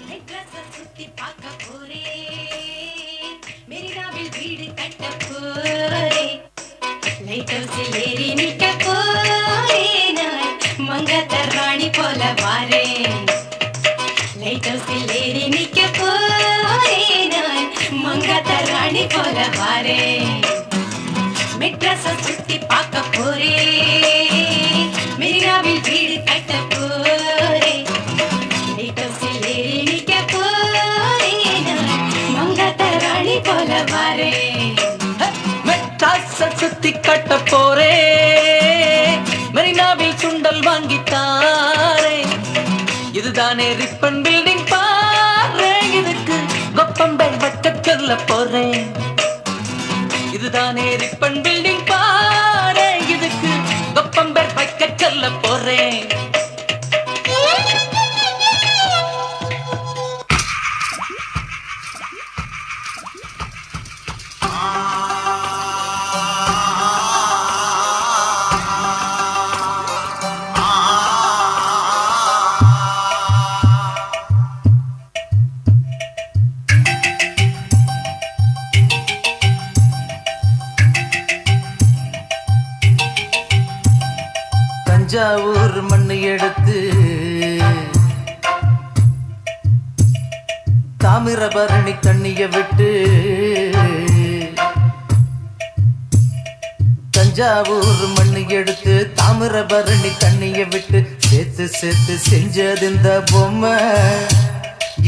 மெட்ராஸ சுத்தி பார்க்க போறேன், மெரினாவில் வீடு கட்ட போறேன், லைட் ஹவுஸில் ஏறி நிக்க போறேன், நான் மங்காத்த ராணி போல வாரேன். லைட் ஹவுஸில் ஏறி நிக்க போறேன், நான் மங்காத்த ராணி போல வாரேன். மெட்ராஸ சுத்தி பார்க்க போறேன், மெரினாவில் வீடு கட்ட போறேன், லைட் ஹவுஸில் ஏறி நிக்க போறேன், நான் மங்காத்த ராணி போல வாரேன். மெட்ராஸ சுத்தி கட்ட போறே, மெரினாவில் சுண்டல் வாங்கித்தாரே. இதுதானே ரிப்பன் பில்டிங் பாரு, இதுக்கு கொப்பம்பை வட்ட சொல்ல போறேன். இதுதானே ரிப்பன் பில்டிங் பாரு, இதுக்கு கொப்பம்பை வைக்க சொல்ல போறேன். தஞ்சாவூர் மண்ணு எடுத்து தாமிரபரணி தண்ணிய விட்டு, தஞ்சாவூர் மண்ணு எடுத்து தாமிரபரணி தண்ணிய விட்டு சேர்த்து சேர்த்து செஞ்சது இந்த பொம்மை.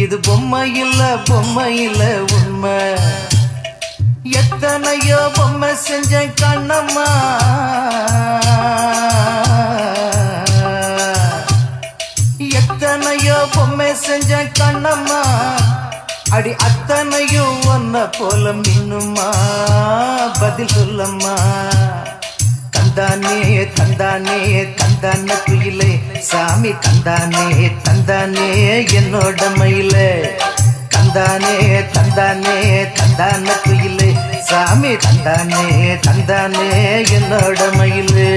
இது பொம்மை இல்ல உண்மை. எத்தனையோ பொம்மை செஞ்ச கண்ணம்மா, எத்தனையோ பொம்மை செஞ்ச கண்ணம்மா, அடி அத்தனையும் ஒன்ன போல மின்னுமா, பதில் சொல்லம்மா. தந்தானே தந்தானே தந்தான குயிலே, சாமி தந்தானே தந்தானே என்னோட மயிலே. தந்தானே தந்தானே தந்தான குயிலே, சாமி தந்தானே தந்தானே என்னோட மயிலே.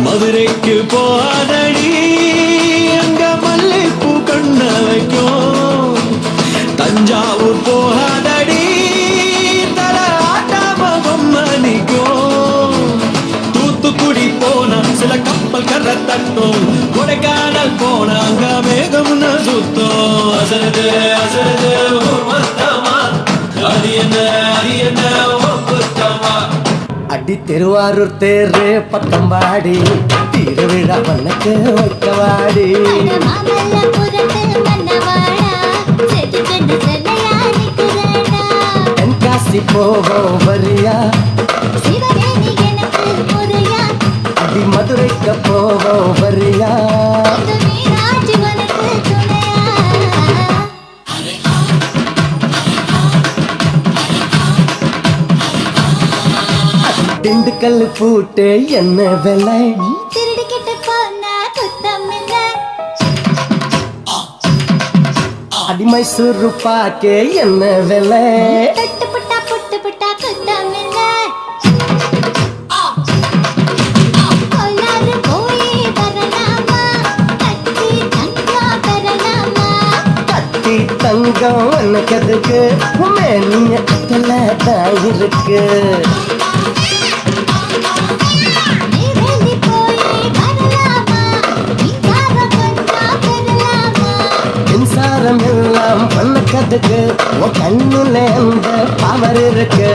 மதுரைக்கு போகாதடி, அங்க மல்லிப்பூ கண்ண வைக்கும். தஞ்சாவூர் போகாதடி, தல ஆட்டாம பொம்மனிக்கும். தூத்துக்குடி போனா சில கப்பல் கரை தட்டும், கொடைக்கானல் போனா அங்க மேகம்னு சுத்தம். அசருது அசருது ஊர் மொத்தமா அடி திருவாரூர் தேரு பக்கம்பாடி திருவிழா பண்ணக்கு வைக்கவாடி தென்காசி போவோம் வரியா அடி மதுரைக்கு போவோம் வரியா திண்டுக்கல் பூட்டு என்ன விலை நீ திருடிக்கிட்டு போனா குத்தமில்ல அடி மைசூர் பாக்கே என்ன விலை தொட்டு புட்டா புட்டு புட்டா குத்தமில்ல கோலாறு போய் வரலாமா கட்டி தங்கம் பெறலாமா கட்டி தங்கம் எனக்கு எதுக்கு மேனிய அக்கல தான் இருக்கு நெய்வேலி போய் வரலாமா மின்சாரம் கொஞ்சம் பெறலாமா மின்சாரம் எல்லாம் பண்ண கதுக்கு உன் கண்ணுல அந்த பவர் இருக்கு